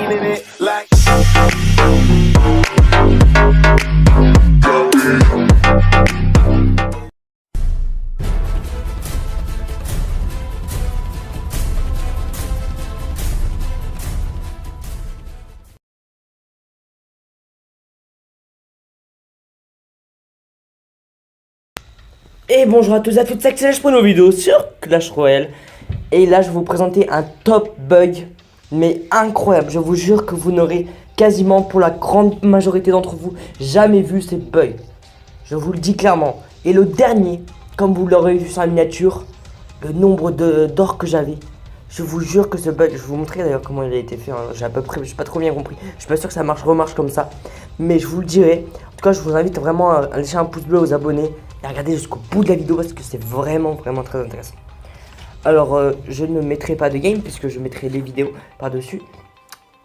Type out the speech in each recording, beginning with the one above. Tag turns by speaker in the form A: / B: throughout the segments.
A: feeling it like.
B: Et bonjour à tous et à toutes, c'est Axel, je prends nos vidéos sur Clash Royale. Et là je vais vous présenter un top bug, mais incroyable. Je vous jure que vous n'aurez quasiment, pour la grande majorité d'entre vous, jamais vu ces bugs. Je vous le dis clairement. Et le dernier, comme vous l'aurez vu sur la miniature, le nombre d'or que j'avais. Je vous jure que ce bug, je vais vous montrer d'ailleurs comment il a été fait, hein. J'ai à peu près, j'ai pas trop bien compris. Je suis pas sûr que ça remarche comme ça. Mais je vous le dirai. En tout cas, je vous invite vraiment à laisser un pouce bleu aux abonnés et à regarder jusqu'au bout de la vidéo parce que c'est vraiment très intéressant. Alors, je ne mettrai pas de game puisque je mettrai les vidéos par-dessus.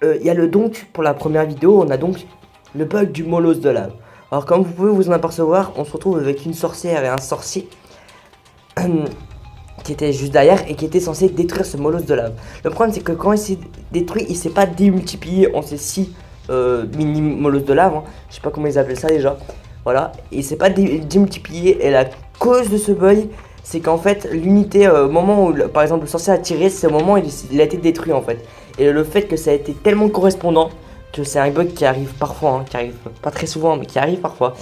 B: Il y a le donc, pour la première vidéo, on a donc le bug du molosse de lave. Alors, comme vous pouvez vous en apercevoir, on se retrouve avec une sorcière et un sorcier qui était juste derrière et qui était censé détruire ce molosse de lave. Le problème, c'est que quand il s'est détruit, il s'est pas démultiplié en ces 6 mini molosses de lave, hein. Je sais pas comment ils appellent ça déjà. Voilà, il s'est pas démultiplié et la cause de ce bug, c'est qu'en fait l'unité au moment où par exemple le sorcier a tiré, c'est au moment où il a été détruit en fait. Et le fait que ça a été tellement correspondant que c'est un bug qui arrive parfois, hein, qui arrive pas très souvent mais qui arrive parfois.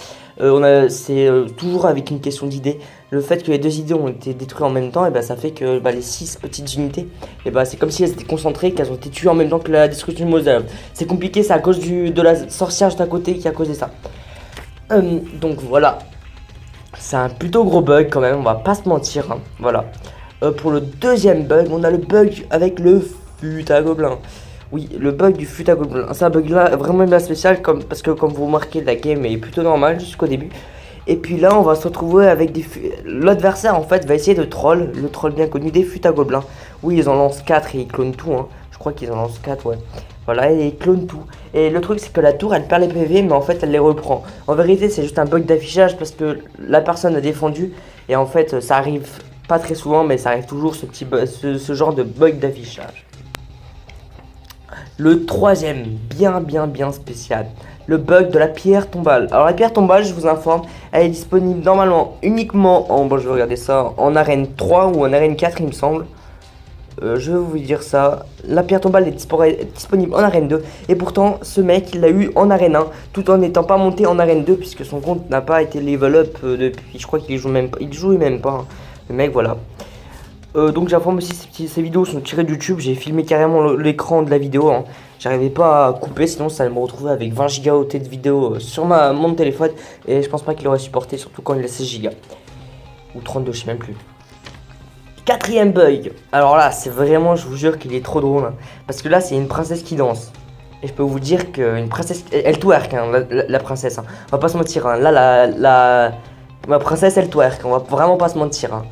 B: C'est toujours avec une question d'idée. Le fait que les deux idées ont été détruites en même temps, et bah, ça fait que les 6 petites unités, et bah, c'est comme si elles étaient concentrées, qu'elles ont été tuées en même temps que la destruction du mausolée. C'est compliqué, c'est à cause de la sorcière juste à côté qui a causé ça. Donc voilà, c'est un plutôt gros bug quand même, on va pas se mentir, hein. Voilà. Pour le deuxième bug, on a le bug avec le fut à gobelin. Oui, le bug du fut à gobelin. C'est un bug là vraiment bien spécial parce que comme vous remarquez, la game est plutôt normale jusqu'au début. Et puis là, on va se retrouver avec l'adversaire en fait va essayer de troll, le troll bien connu des fut à gobelin. Oui, ils en lancent 4 et ils clonent tout, hein. Je crois qu'ils en lancent 4, ouais. Voilà, et ils clonent tout. Et le truc, c'est que la tour, elle perd les PV, mais en fait, elle les reprend. En vérité, c'est juste un bug d'affichage parce que la personne a défendu. Et en fait, ça arrive pas très souvent, mais ça arrive toujours ce genre de bug d'affichage. Le troisième, bien spécial, le bug de la pierre tombale. Alors la pierre tombale, je vous informe, elle est disponible normalement uniquement en, bon je vais regarder ça, en arène 3 ou en arène 4 il me semble. Je vais vous dire ça, la pierre tombale est disponible en arène 2. Et pourtant ce mec il l'a eu en arène 1 tout en n'étant pas monté en arène 2 puisque son compte n'a pas été level up depuis, je crois qu'il joue même pas, il joue même pas, hein. Le mec voilà. Donc j'informe aussi, ces vidéos sont tirées de YouTube, j'ai filmé carrément l'écran de la vidéo, hein. J'arrivais pas à couper, sinon ça allait me retrouver avec 20 gigaoctets de vidéo sur mon téléphone. Et je pense pas qu'il aurait supporté, surtout quand il a 16 gigas. Ou 32, je sais même plus. Quatrième bug. Alors là, c'est vraiment, je vous jure qu'il est trop drôle, hein. Parce que là, c'est une princesse qui danse. Et je peux vous dire qu'une princesse, elle twerk, hein, la princesse, hein. On va pas se mentir, hein. Là, ma princesse, elle twerk, on va vraiment pas se mentir, hein.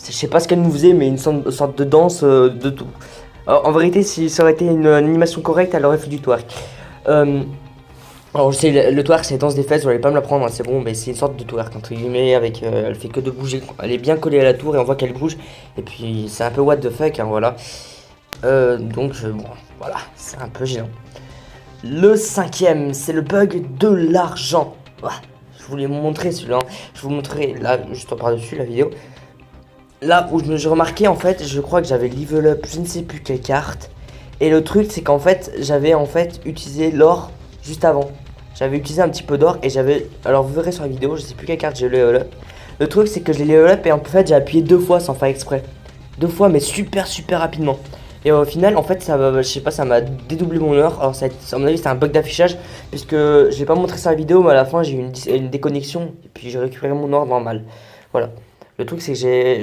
B: Je sais pas ce qu'elle nous faisait, mais une sorte de danse de tout. Alors, en vérité, si ça aurait été une animation correcte, elle aurait fait du twerk. Alors, je sais, le twerk, c'est la danse des fesses, vous allez pas me la prendre, hein, c'est bon, mais c'est une sorte de twerk, entre guillemets, avec. Elle fait que de bouger. Elle est bien collée à la tour et on voit qu'elle bouge. Et puis, c'est un peu what the fuck, hein, voilà. Bon, voilà, c'est un peu gênant. Le cinquième, c'est le bug de l'argent. Voilà, je voulais vous montrer celui-là. Je vous montrerai là, juste par-dessus la vidéo. Là où j'ai remarqué en fait, je crois que j'avais level up, je ne sais plus quelle carte. Et le truc c'est qu'en fait, j'avais en fait utilisé l'or juste avant. J'avais utilisé un petit peu d'or et j'avais, alors vous verrez sur la vidéo, je sais plus quelle carte j'ai level up. Le truc c'est que je l'ai level up et en fait j'ai appuyé 2 fois sans faire exprès. 2 fois mais super rapidement. Et au final en fait ça je sais pas, ça m'a dédoublé mon or. Alors à mon avis c'est un bug d'affichage puisque je vais pas montrer ça à la vidéo, mais à la fin j'ai eu une déconnexion et puis j'ai récupéré mon or normal. Voilà. Le truc c'est que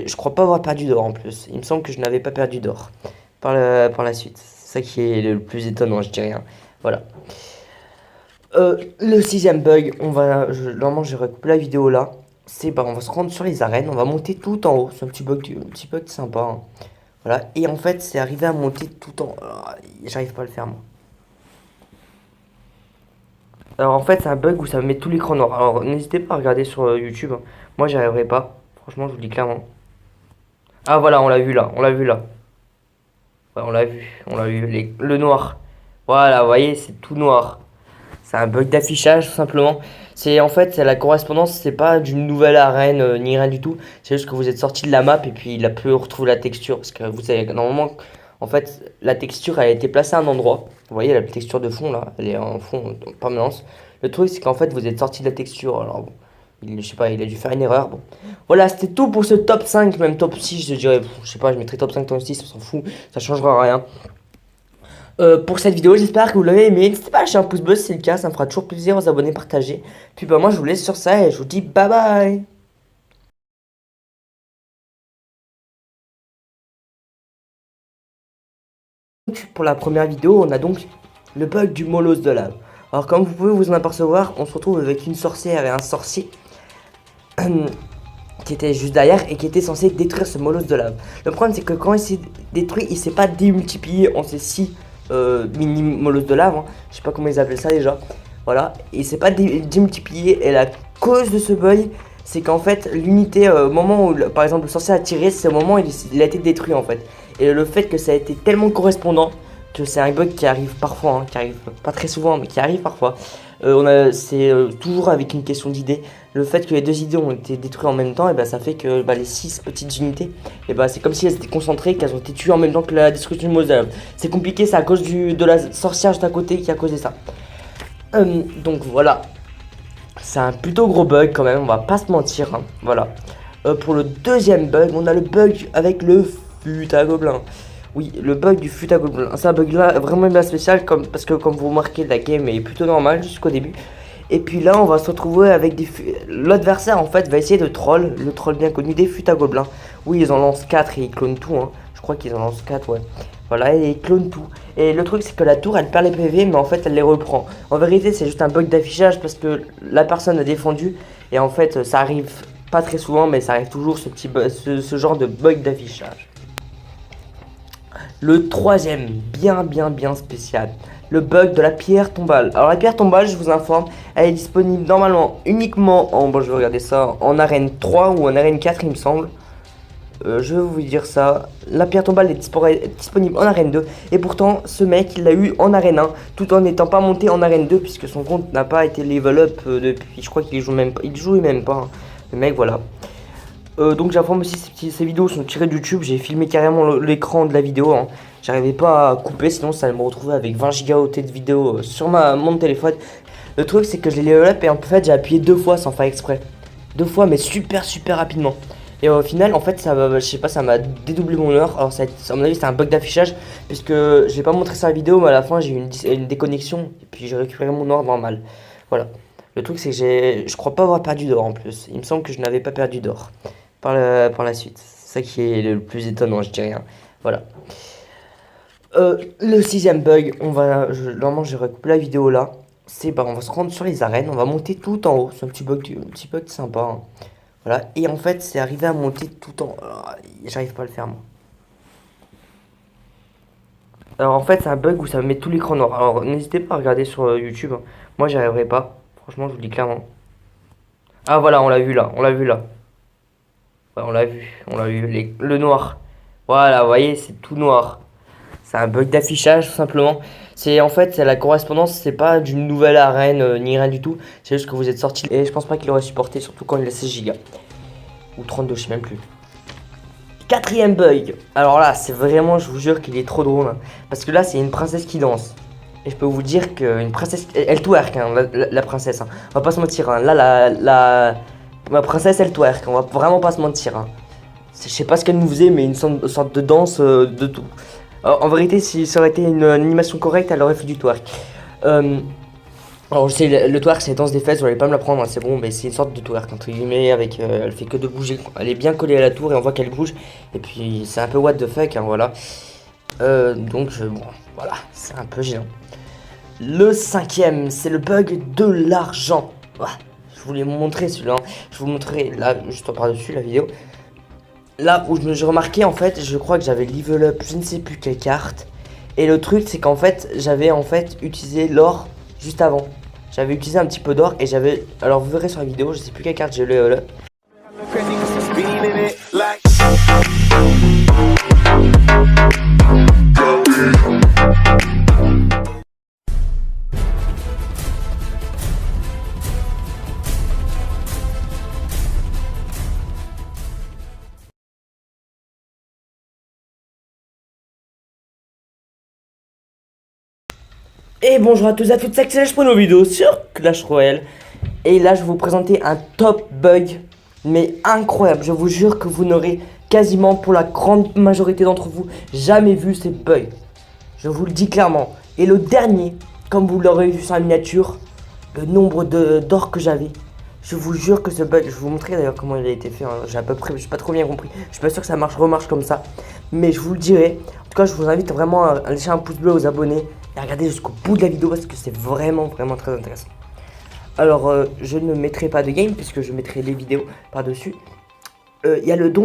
B: je crois pas avoir perdu d'or en plus. Il me semble que je n'avais pas perdu d'or par la suite. C'est ça qui est le plus étonnant, je dirais, hein. Voilà. Le sixième bug, normalement je vais recouper la vidéo là. C'est on va se rendre sur les arènes, on va monter tout en haut. C'est un petit bug sympa, hein. Voilà. Et en fait c'est arrivé à monter tout en haut. J'arrive pas à le faire moi. Alors en fait c'est un bug où ça me met tout l'écran noir. Alors n'hésitez pas à regarder sur YouTube, hein. Moi j'y arriverai pas. Franchement, je vous le dis clairement. Ah voilà, on l'a vu là, on l'a vu là. Ouais, on l'a vu, le noir. Voilà, vous voyez, c'est tout noir. C'est un bug d'affichage tout simplement. C'est en fait la correspondance, c'est pas d'une nouvelle arène ni rien du tout. C'est juste que vous êtes sorti de la map et puis il a pu retrouver la texture parce que vous savez normalement en fait la texture a été placée à un endroit. Vous voyez la texture de fond là, elle est en fond en permanence. Le truc c'est qu'en fait vous êtes sorti de la texture. Alors bon, je sais pas, il a dû faire une erreur. Bon. Voilà, c'était tout pour ce top 5, même top 6, je dirais. Je sais pas, je mettrai top 5, top 6, on s'en fout, ça changera rien. Pour cette vidéo, j'espère que vous l'avez aimé. N'hésitez pas à lâcher un pouce bleu si c'est le cas, ça me fera toujours plaisir, aux abonnés, partager. Puis bah moi je vous laisse sur ça et je vous dis bye bye. Donc, pour la première vidéo, on a donc le bug du molosse de lave. Alors comme vous pouvez vous en apercevoir, on se retrouve avec une sorcière et un sorcier qui était juste derrière et qui était censé détruire ce molosse de lave. Le problème c'est que quand il s'est détruit, il s'est pas démultiplié en ces 6 mini molosses de lave, hein. Je sais pas comment ils appellent ça déjà. Voilà, il s'est pas démultiplié et la cause de ce bug c'est qu'en fait l'unité au moment où par exemple le sorcier a tiré, c'est au moment où il a été détruit en fait. Et le fait que ça a été tellement correspondant que c'est un bug qui arrive parfois, hein, qui arrive pas très souvent mais qui arrive parfois. C'est toujours avec une question d'idée. Le fait que les deux idées ont été détruites en même temps, et bah, ça fait que les 6 petites unités, et bah, c'est comme si elles étaient concentrées, qu'elles ont été tuées en même temps que la destruction de Moselle. C'est compliqué, c'est à cause de la sorcière juste à côté qui a causé ça. Donc voilà, c'est un plutôt gros bug quand même, on va pas se mentir. Hein. Voilà. Pour le deuxième bug, on a le bug avec le fut à gobelin. Oui, le bug du fut à gobelin. C'est un bug là vraiment bien spécial parce que comme vous remarquez, la game est plutôt normale jusqu'au début. Et puis là, on va se retrouver avec l'adversaire en fait va essayer de troll, le troll bien connu des fut à gobelins. Oui, ils en lancent 4 et ils clonent tout. Hein. Je crois qu'ils en lancent 4, ouais. Voilà, et ils clonent tout. Et le truc, c'est que la tour, elle perd les PV, mais en fait, elle les reprend. En vérité, c'est juste un bug d'affichage parce que la personne a défendu. Et en fait, ça arrive pas très souvent, mais ça arrive toujours ce genre de bug d'affichage. Le troisième, bien spécial, le bug de la pierre tombale. Alors la pierre tombale, je vous informe, elle est disponible normalement uniquement en, bon je vais regarder ça, en arène 3 ou en arène 4 il me semble. Je vais vous dire ça, la pierre tombale est disponible en arène 2. Et pourtant ce mec il l'a eu en arène 1, tout en n'étant pas monté en arène 2, puisque son compte n'a pas été level up depuis, je crois qu'il joue même pas, il joue même pas, hein. Le mec voilà. Donc j'informe aussi, ces vidéos sont tirées de YouTube, j'ai filmé carrément l'écran de la vidéo, hein. J'arrivais pas à couper, sinon ça allait me retrouver avec 20 gigaoctets de vidéo sur mon téléphone. Le truc c'est que je l'ai level up et en fait j'ai appuyé 2 fois sans faire exprès. 2 fois mais super rapidement. Et au final en fait je sais pas, ça m'a dédoublé mon heure. Alors à mon avis c'est un bug d'affichage, puisque je vais pas montrer ça à la vidéo, mais à la fin j'ai eu une déconnexion et puis j'ai récupéré mon or normal. Voilà. Le truc c'est que je crois pas avoir perdu d'or en plus. Il me semble que je n'avais pas perdu d'or par la suite. C'est ça qui est le plus étonnant, je dirais. Hein. Voilà. Le sixième bug, normalement je vais recouper la vidéo là. C'est on va se rendre sur les arènes, on va monter tout en haut. C'est un petit bug sympa. Hein. Voilà. Et en fait, c'est arrivé à monter tout en haut. J'arrive pas à le faire moi. Alors en fait, c'est un bug où ça me met tout l'écran noir. Alors n'hésitez pas à regarder sur YouTube. Hein. Moi, j'y arriverai pas. Franchement, je vous le dis clairement. Ah voilà, on l'a vu là. Ouais, on l'a vu, le noir. Voilà, vous voyez, c'est tout noir. C'est un bug d'affichage tout simplement. C'est en fait la correspondance, c'est pas d'une nouvelle arène ni rien du tout. C'est juste que vous êtes sorti et je pense pas qu'il aurait supporté, surtout quand il a 16 Go ou 32, je sais même plus. Quatrième bug. Alors là, c'est vraiment, je vous jure qu'il est trop drôle. Hein, parce que là, c'est une princesse qui danse. Et je peux vous dire qu'une princesse, elle twerk, hein, la princesse. Hein. On va pas se mentir. Hein. Là, ma princesse, elle twerk. On va vraiment pas se mentir. Hein. Je sais pas ce qu'elle nous faisait, mais une sorte de danse de tout. En vérité, si ça aurait été une animation correcte, elle aurait fait du twerk. Alors je sais, le twerk c'est la danse des fesses, vous allez pas me l'apprendre, hein, c'est bon, mais c'est une sorte de twerk entre guillemets, avec, elle fait que de bouger, elle est bien collée à la tour et on voit qu'elle bouge, et puis c'est un peu what the fuck, hein, voilà. Bon, voilà, c'est un peu gênant. Le cinquième, c'est le bug de l'argent. Voilà, je voulais vous montrer celui-là, hein. Je vous montrer là, juste par-dessus la vidéo. Là où j'ai remarqué en fait, je crois que j'avais level up, je ne sais plus quelle carte. Et le truc c'est qu'en fait, j'avais en fait utilisé l'or juste avant. J'avais utilisé un petit peu d'or et j'avais... Alors vous verrez sur la vidéo, je sais plus quelle carte j'ai level up. Et bonjour à tous et à toutes, c'est Axel pour nos vidéos sur Clash Royale. Et là je vais vous présenter un top bug, mais incroyable. Je vous jure que vous n'aurez quasiment, pour la grande majorité d'entre vous, jamais vu ces bugs. Je vous le dis clairement. Et le dernier, comme vous l'aurez vu sur la miniature, le nombre d'or que j'avais. Je vous jure que ce bug, je vais vous montrer d'ailleurs comment il a été fait, hein. J'ai à peu près, j'ai pas trop bien compris. Je suis pas sûr que ça remarche comme ça. Mais je vous le dirai. En tout cas, je vous invite vraiment à laisser un pouce bleu aux abonnés et à regarder jusqu'au bout de la vidéo parce que c'est vraiment très intéressant. Alors, je ne mettrai pas de game puisque je mettrai les vidéos par-dessus. Il y a le don.